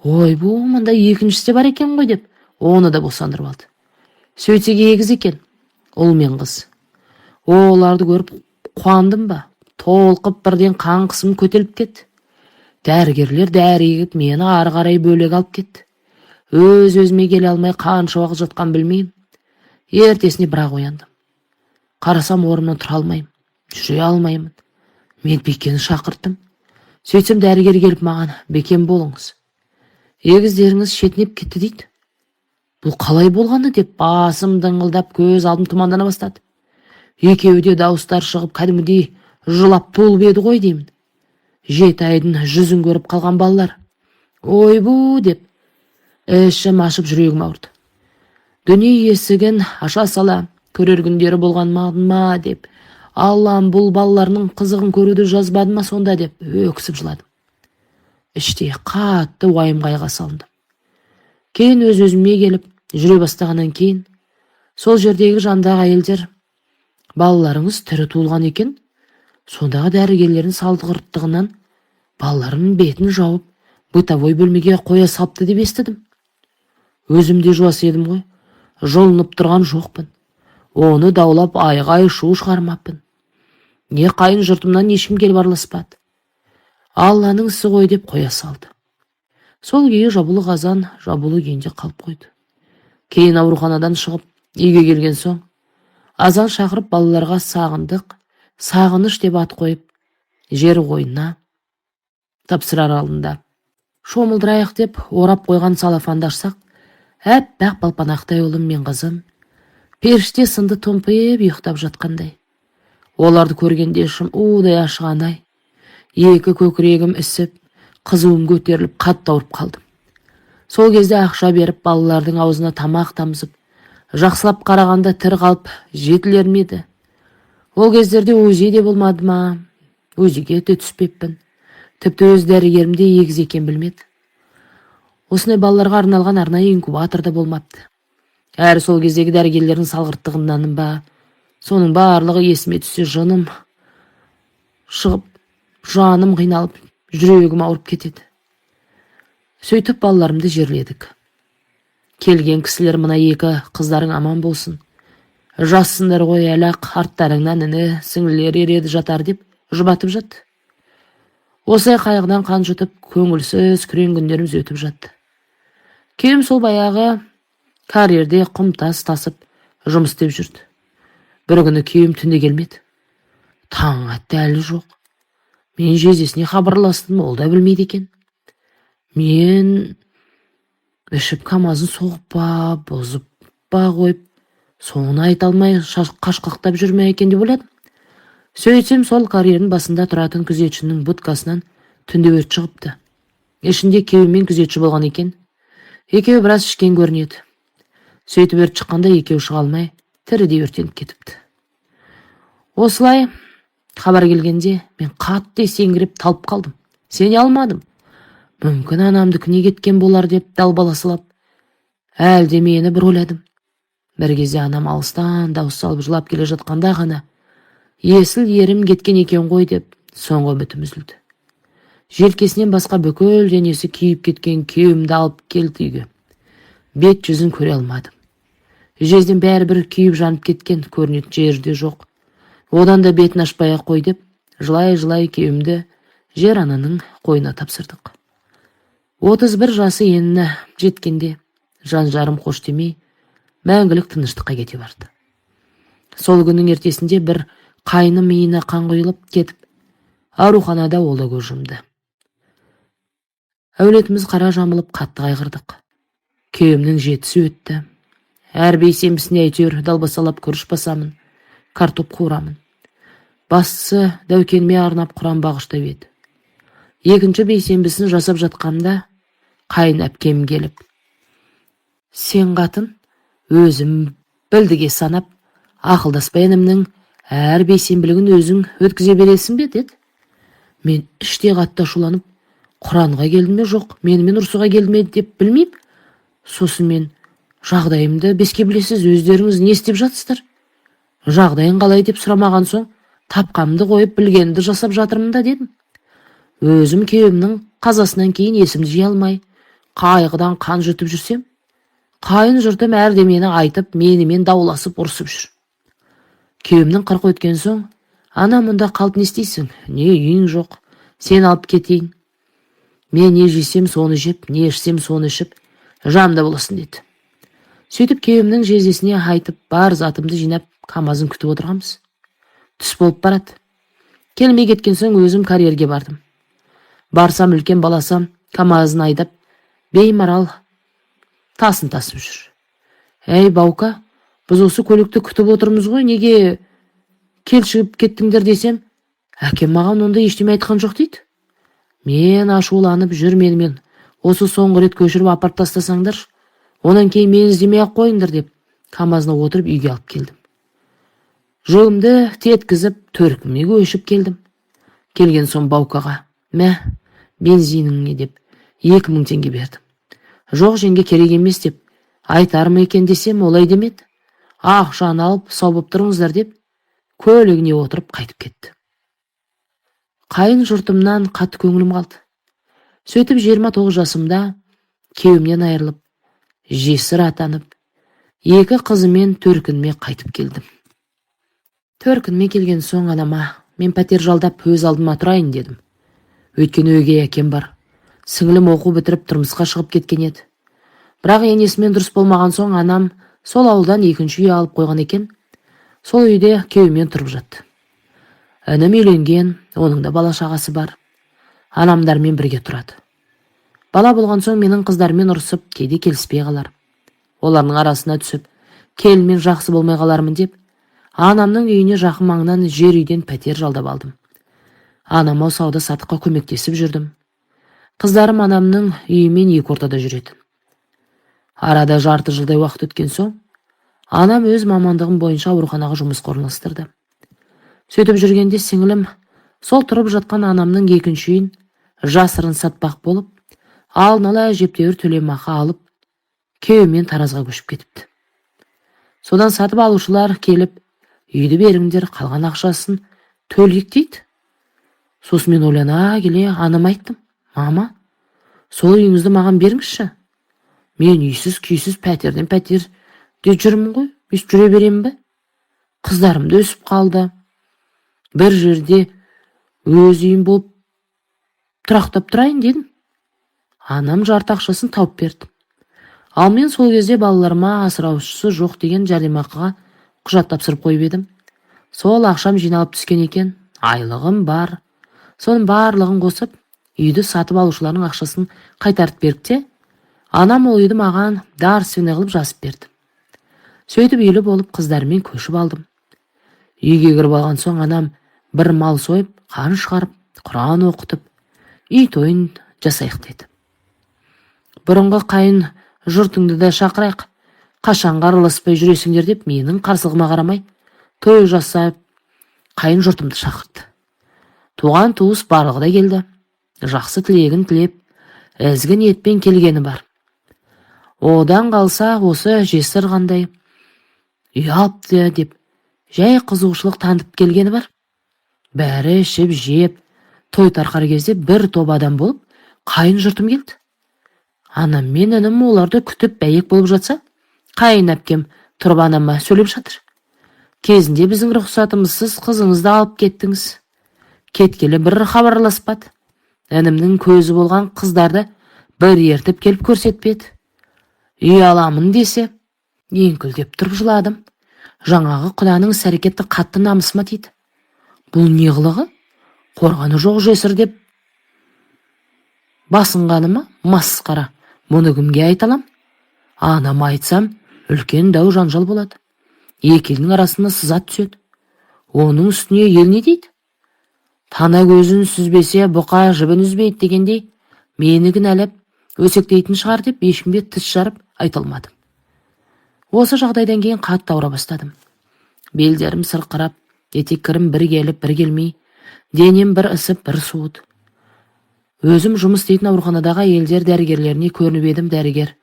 Ой, бұл мында екіншісі де бар екен ғой деп, оны да босандырып алды. Сөйтсек егіз екен, ұл мен қыз. Оларды көріп қуандым ба? Толқып бірден қан қысым көтеріліп кетті. Дәрігерлер дәрі егіп мені ары қарай бөлек алып кетті. Өз-өзіме келе алмай қанша уақыт жатқан білмеймін. Ертесіне бірақ ояндым. Қарасам орнымнан тұра алмаймын, жүре алмаймын. Мен Бекені шақырттым. Сөйтсем дәрігер келіп маған, Бекен болыңыз. Егіздеріңіз шетінеп кетті дейді. Бұл қалай болғаны деп басым дыңғылдап, көз алдым тұмандана бастады. Екеуі де дауыстар шығып, кәдімгідей жылап толып еді ғой деймін. 7 айдың жүзін көріп қалған балалар. Ой бұ деп, ішім ашып жүрегім ауырды. Дүние есігін аша сала, көрер күндері болған ма деп, Аллам бұл балаларының қызығын көруді жазбады ма сонда деп өксіп жыладым. Іште қатты уайым қайға салындым. Кейін өз-өзіме келіп, жүре бастағаннан кейін, сол жердегі жандағы әйелдер, балаларыңыз тірі туылған екен, сондағы дәрігерлердің салғырттығынан балаларының бетін жауып, бытовой бөлмеге қоя салыпты деп естідім. Өзімде жуас едім ғой, жолынып тұрған жоқпын. Оны даулап айғай шу шығармаппын. Не қайын жұртымнан ешкім келіп араласпады. Алланың ісі ғой деп қоя салды. Сол күйі жабулы қазан жабулы күйінде қалып қойды. Кейін ауруханадан шығып, үйге келген соң, азан шақырып балаларға сағындық, сағыныш деп ат қойып, жер қойнына тапсырар алдында. Шомылдырайық деп орап қойған салафанды ашсақ, әппақ балпанақтай ұлым мен қызым, періште сынды томпиып ұйықтап жатқандай. Оларды көргенде ішім удай ашығандай. Екі көкірегім ісіп, қызуым көтеріліп, қатты ауырып қалдым. Сол кезде ақша беріп, балалардың аузына тамақ тамызып, жақсылап қарағанда тір қалып жетілер ме еді? Ол кездерде УЗИ де болмады ма? УЗИге де түспеппін. Тіпті өз дәрігерімде егіз екен білмеді. Осындай балаларға арналған арнайы инкубатор да болмапты. Әрі сол кездегі дәрігерлердің салғырттығынданым ба, соның барлығы есіме түссе жыным шығып, жаным қиналып, жүрегім ауырып кетеді. Сөйтіп балаларымды жерледік. Келген кісілер мына екі қыздарың аман болсын. Жассыңдар ғой, әлақ арттарыңнан іні, сіңлілер ереді жатар деп жұбатып жатты. Осылай қайғыдан қан жұтып, көңілсіз күрең күндеріміз өтіп жатты. Күйеуім сол баяғы карьерде құмтас тасып жұмыс істеп жүрді. Бір күні күйеуім түнде келмеді. Таң атты әлі жоқ. Мен жездесіне хабарластым, ол да білмейді екен. Мен ішіп камазын соғып па, бұзып па қойып, соны айта алмай қашқақтап жүрме екен деп ойладым. Сөйтсем сол карьердің басында тұратын күзетшінің будкасынан түнде өрт шығыпты. Ішінде күйеуім мен күзетші болған екен. Екеуі біраз ішкен көрінеді. Сөйтіп өрт шыққанда екеуі шыға алмай, тірідей өртеніп кетіпті. Осылай хабар келгенде мен қатты есеңгіреп талып қалдым. Сене алмадым. Мүмкін анамдікіне кеткен болар деп далбаласылап, әлде мені бір ойладым. Бір кезде анам алыстан дауыс салып жылап келе жатқанда ғана, есіл ерім кеткен екен ғой деп соңғы үмітім үзілді. Желкесінен басқа бүкіл денесі күйіп кеткен күйеуімді алып келді үйге. Бет жүзін көре алмадым. Жезден бәрібір күйіп жанып кеткен, көрінетін жерде жоқ. Одан да бетін ашпай қой деп, жылай-жылай күйеуімді жер ананың қойына тапсырдық. 31 жасы еніне жеткенде, жан-жарым қош демей, мәңгілік тыныштыққа кете барды. Сол күннің ертесінде бір қайным миына қан құйылып кетіп, ауруханада олы көз жұмды. Әулетіміз қара жамылып қатты қайғырдық. Күйеуімнің жетісі өтті. Әр бейсенбісіне әйтеуір далбасалап күріш басамын, картоп қуырамын. Бастысы дәукеніме арнап құран бағыштап еді. Екінші бейсенбісін жасап жатқанда қайын әпкем келіп, сен қатын өзім білдіге санап, ақылдаспай інімнің әр бейсенбілігін өзің өткізе бересің бе, деді. Мен іштей қатты ашуланып, Құранға келді ме жоқ, менімен ұрсуға келді ме деп білмеймін. Сосын мен, жағдайымды беске білесіз, өздеріңіз не істеп жатсыздар? Жағдайың қалай деп сұрамаған соң, тапқамды қойып білгенімді жасап жатырмын да, дедім. Өзім күйеуімнің қазасынан кейін есімді жия алмай, қайғыдан қан жұтып жүрсем, қайын жұртым әрдемені айтып, менімен дауласып ұрсып жүр. Күйеуімнің қырқы өткен соң, ана мұнда қалып не істейсің? Не үйің жоқ, сен алып кетейін. Мен не жесем соны жеп, не ішсем соны ішіп, жанымда боласың, деді. Сөйтіп күйеуімнің жездесіне айтып, бар затымды жинап, КамАЗын күтіп отырғанбыз. Түс болып барады. Келмей кеткен соң өзім карьерге бардым. Барсам үлкен баласам, КамАЗын айдап, беймарал тасын тасып жүр. Әй, Баука, біз осы көлікті күтіп отырмыз ғой, неге келшігіп кеттіңдер десем, әкем маған онда ештеме айтқан жоқ, дейді. Мен ашуланып жүр, менімен осы соңғы рет көшіріп апарып тастасаңдар, онан кейін мені іздемей ақ қойыңдар деп, КамАЗына отырып үйге алып келдім. Жолымды теткізіп, төркіме көшіп келдім. Келген соң Баукаға, мә, бензиніңе деп 2000 теңге бердім. Жоқ, жеңге, керек емес деп, айтар ма екен десем, олай демеді. Ақшаны алып, сау боп тұрыңыздар деп, көлігіне отырып қайтып кетті. Қайын жұртымнан қатты көңілім қалды. Сөйтіп 29 жасымда күйеуімнен айырылып, жесір атанып, 2 қызымен төркініме қайтып келдім. Төркініме келген соң анама, мен пәтер жалдап өз алдыма тұрайын дедім. Өйткені өгей әкем бар. Сіңілім оқу бітіріп тұрмысқа шығып кеткен еді. Бірақ енесімен дұрыс болмаған соң анам сол ауылдан 2-ші үй алып қойған екен. Сол үйде күйеуімен тұрып жатты. Інім үйленген, оның да бала шағасы бар. Анамдармен бірге тұрады. Бала болған соң менің қыздармен ұрысып, кейде келіспей қалар. Олардың арасына түсіп, келінмен жақсы болмай қалармын деп, анамның үйіне жақын маңнан жер үйден пәтер жалдап алдым. Анама сауда сатыққа көмектесіп жүрдім. Қыздарым анамның үйімен екі ортада жүретін. Арада жарты жылдай уақыт өткен соң, анам өз мамандығым бойынша ауруханаға жұмысқа орналастырды. Сөйтіп жүргенде сіңілім сол тұрып жатқан анамның 2-ші үйін жасырын сатпақ болып, алдын ала әжептәуір төлемақы алып, күйеуімен Таразға көшіп кетіпті. Содан сатып алушылар келіп, үйді беріңдер, қалған ақшасын төлейік дейді. Сосын мен ойлана келе анама айттым, мама, сол үйіңізді маған беріңізші. Мен үйсіз күйсіз пәтерден пәтерде жүрмін ғой, өйстіп жүре беремін бе? Қыздарымды өсіп қалды. Бір жерде өз үйім болып тұрақтап тұрайын дедім. Анам жарты ақшасын тауып берді. Ал мен сол кезде балаларыма асыраушысы жоқ деген жәрдемақыға құжат тапсырып қойып едім. Сол ақшам жиналып түскен екен, айлығым бар. Соның барлығын қосып, үйді сатып алушылардың ақшасын қайтарып беріпте, анам ол үйді маған дарсыны қылып жазып берді. Сөйтіп үйлі болып қыздарымен көшіп алдым. Үйге кіріп алған соң анам бір мал сойып, қан шығарып, Құран оқытып, үй тойын жасайық деді. Бұрынғы қайын жұртыңды да шақырайық, қашанға араласпай жүресіңдер деп менің қарсылығыма қарамай, той жасап, қайын жұртымды шақырды. Туған туыс барлығы да келді. Жақсы тілегін тілеп, ізгі ниетпен келгені бар. Одан қалса осы жесір қандай үй алыпты деп, жай қызығушылық танытып келгені бар. Бәрі ішіп жеп, той тарқар кезде бір топ адам болып, қайын жұртым келді. Анам мен інім оларды күтіп бәйек болып жатса, қайын әпкем тұрып анама сөйлеп жатыр. Кезінде біздің рұқсатымызсыз қызыңызды алып кеттіңіз. Кеткелі бір хабарласпады. Інімнің көзі болған қыздарды бір ертіп келіп көрсетпеді. Үй аламын десе, еңкілдеп тұрып жыладым. Жаңағы құданың іс-әрекеті қатты намысыма тиді. Бұл не қылығы? Қорғаны жоқ жесір деп басынғаны ма? Масқара. Мұны кімге айталам? Анама айтсам, үлкен дау жанжал болады. Екі елдің арасына сызат түседі. Оның үстіне ел не дейді? Тана көзін сүзбесе, бұқа жібін үзбейді дегендей, мені кінәлап, өсектейтін шығар деп ешкімге тіс жарып айта алмадым. Осы жағдайдан кейін қатты ауыра бастадым. Белдерім сырқырап, етеккірім бір келіп, бір келмей, денем бір ысып, бір суыт. Өзім жұмыс істейтін ауруханадағы әйелдер дәрігерлеріне көрініп едім. Дәрігер: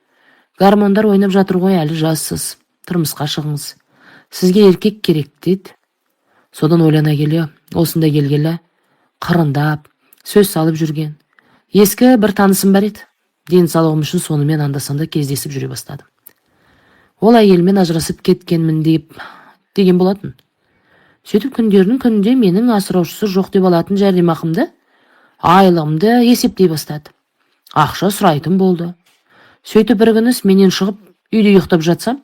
гармондар ойнап жатыр ғой, әлі жассыз, тұрмысқа шығыңыз, сізге еркек керек дейді. Содан ойлана келе, осында келгелі қырындап сөз салып жүрген ескі бір танысым бар еді. Денсаулығым үшін сонымен анда-санда кездесіп жүре бастадым. Ол әйелмен ажырасып кеткенмін деген болатын. Сөйтіп күндердің күнінде менің асыраушысы жоқ деп алатын жәрдемақымды, айлығымды есептей бастады. Ақша сұрайтын болды. Сөйтіп бір күні менен шығып үйде ұйықтап жатсам,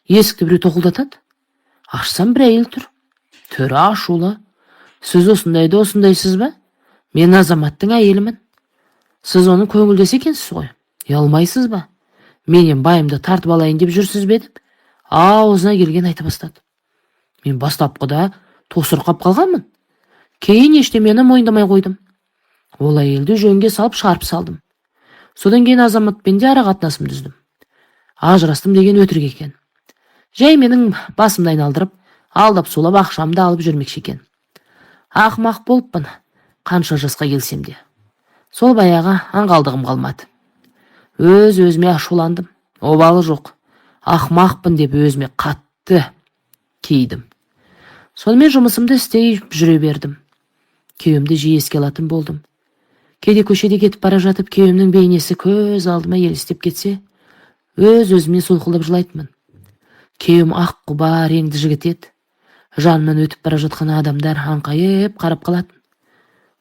есікті біреу тоқылдатады. Ашсам, бір әйел тұр. Түрі ашулы: сіз осындайсыз ба? Мен азаматтың әйелімін. Сіз оны көңілдес екенсіз ғой. Ұялмайсыз ба? Менен байымды тартып алайын деп жүрсіз бе деп, аузына келген айта бастады. Мен бастапқыда тосырқап қалғанмын. Кейін ештемені мойындамай қойдым. Ол әйелді жөнге салып шығарып салдым. Содан кейін азаматпен де ара қатынасымды үздім. Ажырастым деген өтірік екен. Жай менің басымды айналдырып, алдап сулап ақшамды алып жүрмекші екен. Ақымақ болыппын, қанша жасқа келсем де. Сол баяғы аңғалдығым қалмады. Өзіме ашуландым. Обалы жоқ, ақымақпын деп өзіме қатты тидім. Сонымен жұмысымды істей жүре бердім. Күйеуімді жиі еске алатын болдым. Кейде көшеде кетіп бара жатып, күйеуімнің бейнесі көз алдыма елестеп кетсе, өзіме солқылдап жылайтынмын. Күйеуім ақ құба реңді жігіт еді. Жанынан өтіп бара жатқан адамдар аңқайып қарап қалатын.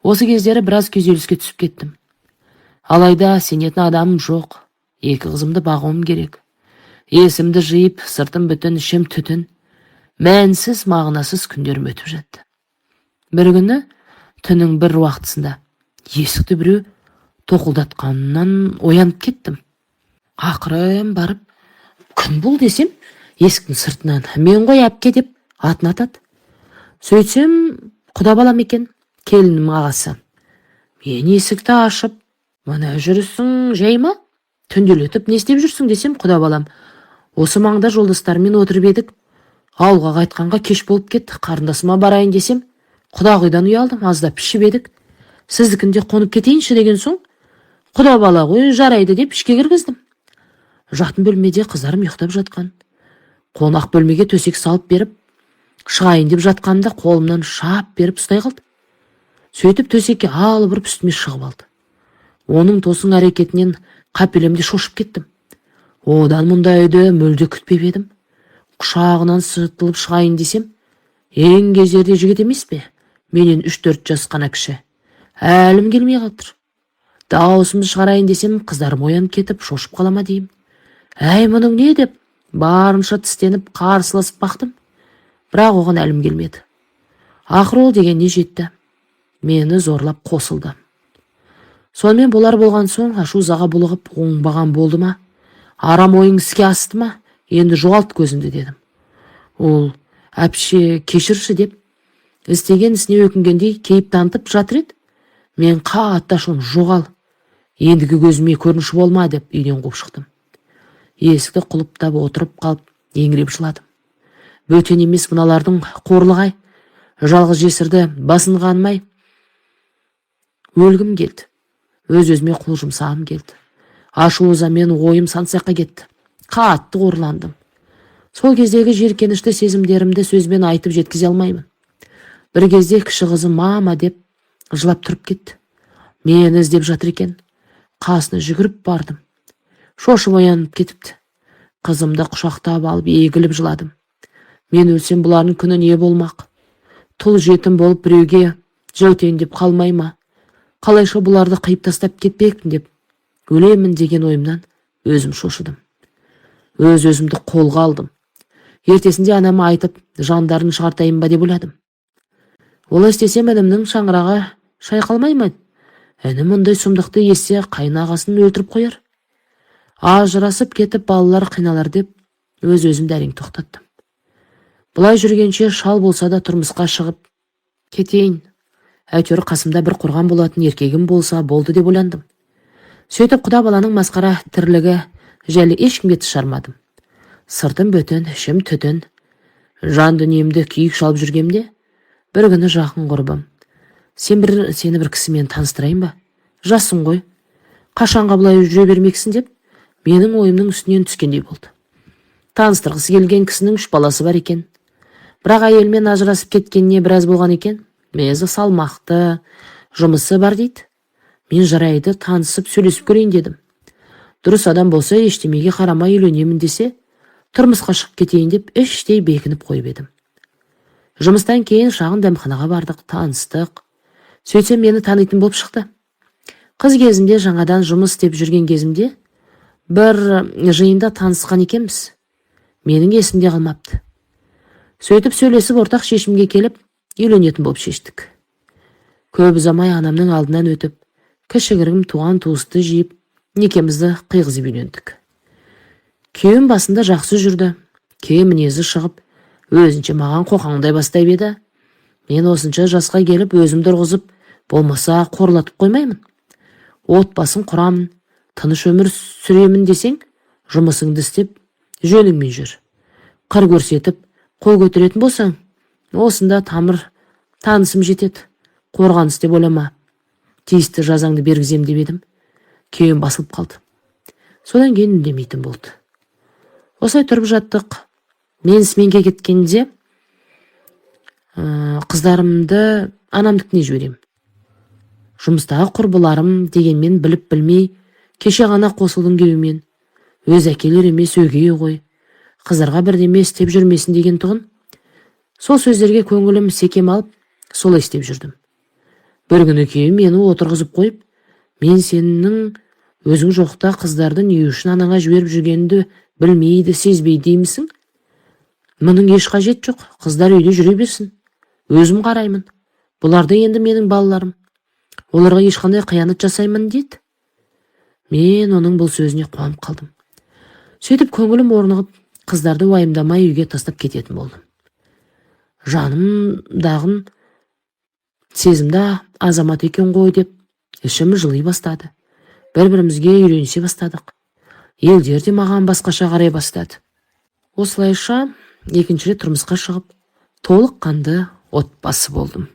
Осы кездері біраз күйзеліске түсіп кеттім. Алайда сенетін адамым жоқ. 2 қызымды бағуым керек. Есімді жиып, сыртым бүтін, ішім түтін. Мәнсіз, мағынасыз күндерім өтіп жатты. Бір күні түннің бір уақытысында есікті біреу тоқылдатқанынан оянып кеттім. Ақырын барып, күн бұл десем, есіктің сыртынан мен ғой әпке деп атын атады. Сөйтсем, құда балам екен, келінім ағасы. Мен есікті ашып: мына жүрісің жай ма? Түнделетіп не істеп жүрсің десем, құда балам: осы маңда жолдастарымен отырып едік, ауылға қайтқанға кеш болып кетті, қарындасыма барайын десем, құдағидан ұялдым, аздап ішіп едік, сіздікінде қонып кетейінші деген соң, құда бала ғой, жарайды деп ішке кіргіздім. Жатын бөлмеде қыздарым ұйықтап жатқан. Қонақ бөлмеге төсек салып беріп, шығайын деп жатқанда қолымнан шап беріп ұстай қалды. Сөйтіп төсекке алып ұрып үстіме шығып алды. Оның тосын әрекетінен қапелемде шошып кеттім. Одан мұндайды мүлде күтпеп едім. Құшағынан сытылып шығайын десем, ең кездерде жігіт емес пе? Менен 3-4 жас қана кіші. Әлім келмей қалдыр. Дауысымды шығарайын десем, қыздарым оянып кетіп, шошып қалама деймін. Әй, мұның не деп, барынша тістеніп, қарсыласып бақтым. Бірақ оған әлім келмеді. Ақыры ол дегеніне жетті. Мені зорлап қосылды. Сонымен болған соң, ашу заға булығып оңбаған болды ма? Арам ойың іске асты ма? Енді жоғалт көзімді дедім. Ол: әпше, кешірші деп, істеген ісіне өкінгендей кейіп танытып жатыр еді. Мен қатты ашуым: жоғал, ендігі көзіме көрініші болма деп үйден қуып шықтым. Есікті құлыптап отырып қалып, еңіреп жыладым. Бөтен емес мыналардың қорлығы-ай, жалғыз жесірді басын қанмай өлгім келді. Өз-өзіме қол жұмсағым келді. Ашу-ызамен ойым сан-саққа кетті. Қатты қорландым. Сол кездегі жиіркенішті сезімдерімді сөзбен айтып жеткізе алмаймын. Бір кезде кіші қызым мама деп жылап тұрып кетті. Мені іздеп жатыр екен. Қасына жүгіріп бардым. Шошып оянып кетіпті. Қызымды құшақтап алып егіліп жыладым. Мен өлсем, бұлардың күні не болмақ? Тұл жетім болып біреуге жәутейін деп қалмай ма? Қалайша бұларды қиып тастап кетпекпін деп өлемін деген ойымнан өзім шошыдым. Өз-өзімді қолға алдым. Ертесінде анама айтып, жандарын шығартайын ба деп ойладым. Олай істесем, інімнің шаңырағы шайқалмай ма? Інім мұндай сұмдықты естісе, қайнағасын өлтіріп қояр. Ажырасып кетіп балалар қиналар деп өз-өзімді әрең тоқтаттым. Бұлай жүргенше шал болса да тұрмысқа шығып кетейін. Әйтеуір қасымда бір қорған болатын еркегім болса болды деп ойландым. Сөйтіп құда баланың масқара тірлігі жайлы ешкімге тіс жармадым. Сыртым бөтен, ішім түтін. Жан дүниемді күйік шалып жүргемде, бір күні жақын құрбым: сені бір кісімен таныстырайын ба? Жассың ғой, қашанға бұлай жүре бермексің деп, менің ойымның үстінен түскендей болды. Таныстырғысы келген кісінің 3 баласы бар екен. Бірақ әйелмен ажырасып кеткеніне біраз болған екен. Мезі салмақты, жұмысы бар дейді. Мен жарайды, танысып сөйлесіп көрейін дедім. Дұрыс адам болса, ештемеге қарамай үйленемін десе, тұрмысқа шығып кетейін деп іштей бекініп қойып едім. Жұмыстан кейін шағын дәмханаға бардық, таныстық. Сөйтсем мені танитын болып шықты. Қыз кезімде, жаңадан жұмыс істеп жүрген кезімде, бір жиында танысқан екенбіз. Менің есімде қалмапты. Сөйтіп сөйлесіп ортақ шешімге келіп, үйленетін болып шештік. Көп ұзамай анамның алдынан өтіп, кішігірім туған туысты жиып, некемізді қиғызып үйлендік. Күйеуім басында жақсы жүрді. Кейін мінезі шығып, өзінше маған қоқаңдай бастай еді. Мен осынша жасқа келіп, өзімді ұрғызып, болмаса қорлатып қоймаймын. Отбасын құрамын, тыныш өмір сүремін десең, жұмысыңды істеп, жөніңмен жүр. Қыр көрсетіп, қол көтеретін болсаң, осында тамыр танысым жетеді. Қорғаныс деп ойлама. Тиісті жазаңды бергізем деп едім. Күйеуім басылып қалды. Содан кейін үндемейтін болды. Осылай тұрып жаттық. Мен сменге кеткенде қыздарымды анамдікіне жіберем. Жұмыстағы құрбыларым дегенмен біліп білмей, кеше ғана қосылдым күйеуімен. Өз әкелер емес, өгей ғой. Қыздарға бірдеме істеп жүрмесін деген тұғын. Сол сөздерге көңілім секем алып, солай істеп жүрдім. Бір күні күйеуім мені отырғызып қойып, мен сенің өзің жоқта қыздарды не үшін анаңа жіберіп жүргенді білмейді, сезбейді деймісің? Мұның еш қажет жоқ, қыздар үйде жүре берсін. Өзім қараймын. Бұларды енді менің балаларым. Оларға ешқандай қиянат жасаймын дейді. Мен оның бұл сөзіне қуанып қалдым. Сөйтіп көңілім орнығып, қыздарды уайымдамай үйге тастап кететін болдым. Жанымдағын сезімді азамат екен ғой деп, ішім жылый бастады. Бір-бірімізге үйренісе бастадық. Елдер де маған басқаша қарай бастады. Осылайша екінші рет тұрмысқа шығып, толыққанды отбасы болдым.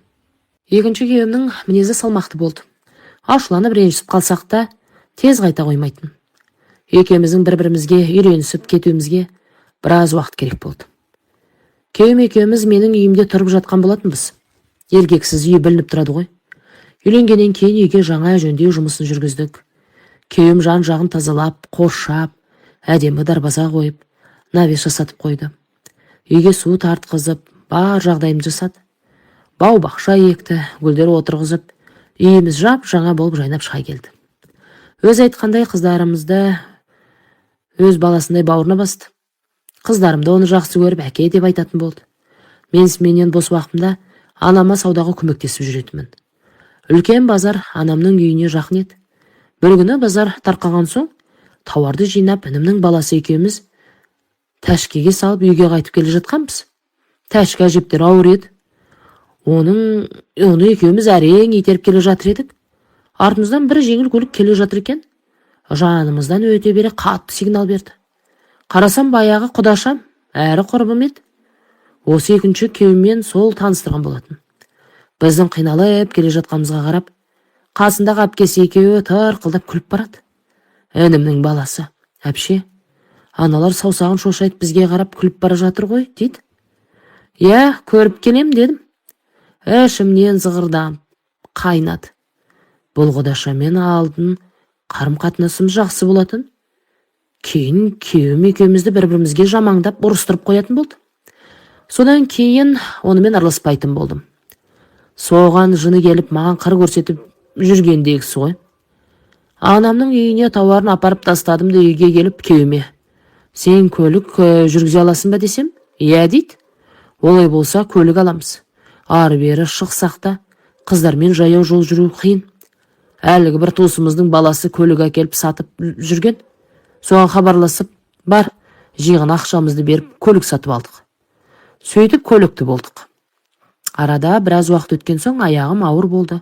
Екінші күйеуімнің мінезі салмақты болды. Ашуланып ренжісіп қалсақ та, тез қайта қоймайтын. Екеуміздің бір-бірімізге үйренісіп кетуімізге біраз уақыт керек болды. Күйеуім екеуміз менің үйімде тұрып жатқан болатынбыз. Еркексіз үй білініп тұрады ғой. Үйленгеннен кейін үйге жаңа жөндеу жұмысын жүргіздік. Күйеуім жан-жағын тазалап, қоршап, әдемі дарбаза қойып, навес жасатып қойды. Үйге су тартқызып, бар жағдайымды жасады. Бау-бақша екті, гүлдер отырғызып, үйіміз жап-жаңа болып жайнап шыға келді. Өз айтқандай қыздарымызды өз баласындай бауырына басты. Қыздарым да оны жақсы көріп, әке деп айтатын болды. Менен бос уақытымда анама саудаға көмектесіп жүретінмін. Үлкен базар анамның үйіне жақын еді. Бір күні базар тарқаған соң, тауарды жинап, інімнің баласы екеуміз тәшкеге салып үйге қайтып келе жатқанбыз. Тәшке әжептер ауыр еді. Оны екеуміз әрең итеріп келе жатыр едік. Артымыздан бір жеңіл көлік келе жатыр екен. Жанымыздан өте бере қатты сигнал берді. Қарасам, баяғы құдашам, әрі құрбым еді. Осы екінші күйеуіммен сол таныстырған болатын. Біздің қиналып келе жатқанымызға қарап, қасындағы әпкесі екеуі тырқылдап күліп барады. Інімнің баласы: әпше, аналар саусағын шошайтып бізге қарап күліп бара жатыр ғой, дейді. Я, көріп келем дедім. Ішімнен зығырданып қайнады. Бұл құдашамен алдын қарым-қатынасымыз жақсы болатын. Кейін күйеуім екеумізді бір-бірімізге жамандап ұрыстырып қоятын болды. Содан кейін онымен араласпайтын болдым. Соған жыны келіп, маған қыр көрсетіп жүргендегісі ғой. Анамның үйіне тауарын апарып тастадым да үйге келіп күйеуіме: сен көлік жүргізе аласың ба десем, иә дейді. Олай болса көлік аламыз. Ары-бері шықсақ та, қыздармен жаяу жол жүру қиын. Әлгі бір туысымыздың баласы көлік әкеліп сатып жүрген. Соған хабарласып, бар, жиған ақшамызды беріп, көлік сатып алдық. Сөйтіп көлікті болдық. Арада біраз уақыт өткен соң аяғым ауыр болды.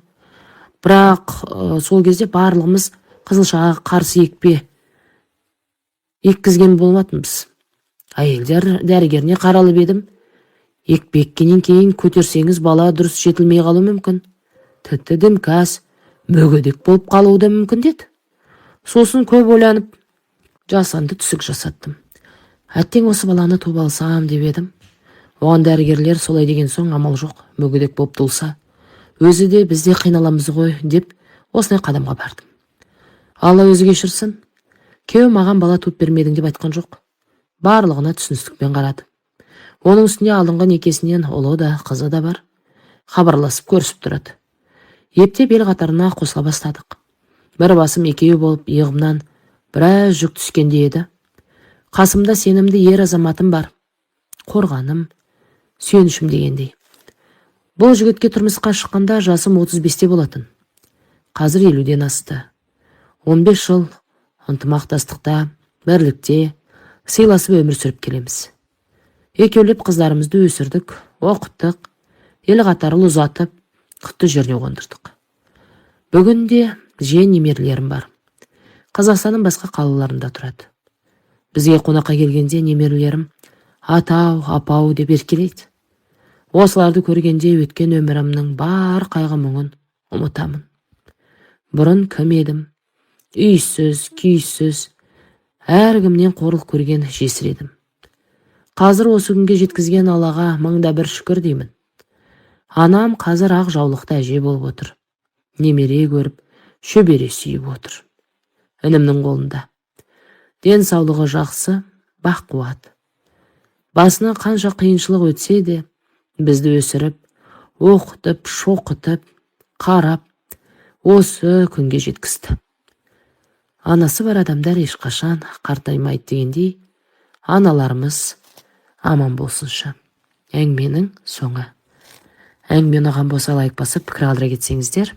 Бірақ сол кезде барлығымыз қызылшаға қарсы екпе еккізген болматынбыз. Әйелдер дәрігеріне қаралып едім. Екпеккенен кейін көтерсеңіз бала дұрыс жетілмей қалу мүмкін. Тіпті дімкәс, мүгедек болып қалуы да мүмкін деді. Сосын көп ойланып, жасанды түсік жасаттым. Әттең осы баланы туып алсам деп едім. Оған дәрігерлер солай деген соң амал жоқ, мүгедек болып туылса, өзі де бізде қиналамыз ғой деп осындай қадамға бардым. Алла өзі кешірсін, күйеуім маған бала туып бермедің деп айтқан жоқ. Барлығына түсіністікпен қарады. Оның үстіне алынған некесінен ұлы да, қызы да бар. Хабарласып көрісіп тұрады. Ептеп ел қатарына қосыла бастадық. Бір басым екеуі болып иығымнан біраз жүк түскенде еді. Қасымда сенімді ер азаматым бар. Қорғаным, сүйенішім дегендей. Бұл жігітке тұрмысқа шыққанда жасым 35-те болатын. Қазір 50-ден асты. 15 жыл ынтымақтастықта, бірлікте, сыйласып өмір сүріп келеміз. Екеулеп қыздарымызды өсірдік, оқыттық, ел қатарлы ұзатып, құтты жеріне қондырдық. Бүгінде жиен немерелерім бар. Қазақстанның басқа қалаларында тұрады. Бізге қонаққа келгенде немерелерім атау, апау деп еркелейді. Осыларды көргенде өткен өмірімнің бар қайғы мұңын ұмытамын. Бұрын кім едім? Үйсіз, күйсіз, әркімнен қорлық көрген жесір едім. Қазір осы күнге жеткізген Аллаға мыңда бір шүкір деймін. Анам қазір ақ жаулықты әже болып отыр. Немере көріп, шөбере сүйіп отыр. Інімнің қолында. Денсаулығы жақсы, бақ-қуат. Басына қанша қиыншылық өтсе де, бізді өсіріп, оқытып, шоқытып, қарап, осы күнге жеткізді. Анасы бар адамдар ешқашан қартаймайды дегендей, аналарымыз аман болсыншы. Әңгіменің соңы. Әңгіме ұнаған болса лайк басып, пікір қалдыра кетсеңіздер,